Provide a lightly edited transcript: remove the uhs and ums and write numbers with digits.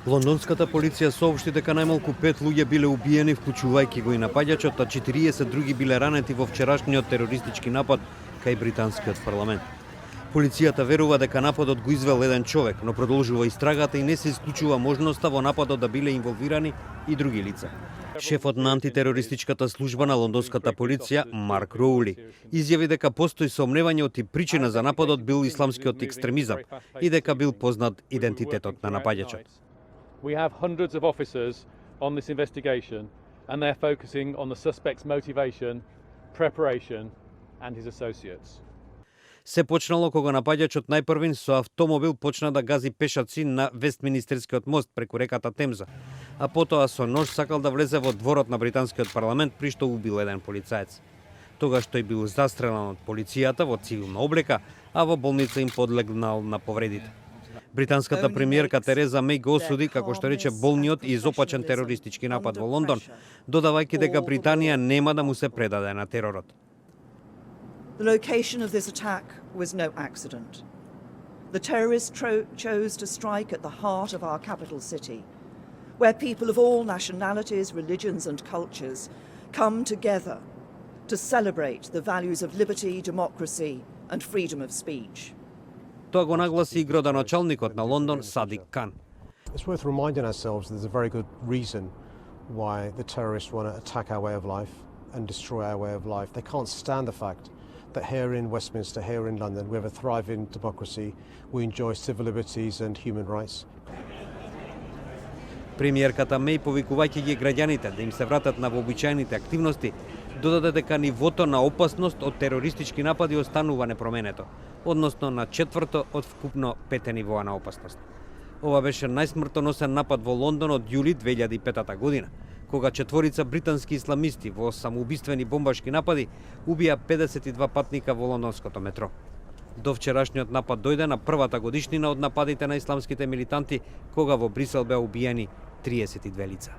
Лондонската полиција соопшти дека најмалку 5 луѓе биле убиени, вклучувајќи го и напаѓачот, а 40 други биле ранети во вчерашниот терористички напад кај британскиот парламент. Полицијата верува дека нападот го извел еден човек, но продолжува истрагата и не се исклучува можноста во нападот да биле инволвирани и други лица. Шефот на антитерористичката служба на лондонската полиција, Марк Роули, изјави дека постои сомневање и причина за нападот бил исламскиот екстремизам и дека бил познат идентитетот на напаѓачот. We have hundreds of officers on this investigation and they're focusing on the suspect's motivation, preparation and his associates. Се почнало кога напаѓачот најпрвин со автомобил почна да гази пешаци на Вестминистерскиот мост преку реката Темза, а потоа со нож сакал да влезе во дворот на британскиот парламент, при што убил еден полицаец. Тогаш тој бил застрелан од полицијата во цивилна облека, а во болница им подлегнал на повредите. Британската премиерка Тереза Меј го осуди, како што рече, болниот и изопачен терористички напад во Лондон, додавајќи дека Британија нема да му се предаде на теророт. The location of this attack was no accident. The terrorists chose to strike at the heart of our capital city, where people of all nationalities, religions and cultures come together to celebrate the values of liberty, democracy and freedom of speech. Тоа го нагласи и градоначалникот на Лондон, Садик Кан. It's worth reminding ourselves that there's a very good reason why the terrorists want to attack our way of life and destroy our way of life. They can't stand the fact that here in Westminster, here in London, we have a thriving democracy, we enjoy civil liberties and human rights. Премиерката Меј, повикувајќи ги граѓаните да им се вратат на вообичаените активности, додаде дека нивото на опасност од терористички напади останува непроменето, односно на 4 од вкупно 5 нивоа на опасност. Ова беше најсмртоносен напад во Лондон од јули 2005 година, кога 4 британски исламисти во самоубиствени бомбашки напади убија 52 патника во лондонското метро. До вчерашниот напад дојде на првата годишнина од нападите на исламските милитанти, кога во Брисел беа убиени 32 лица.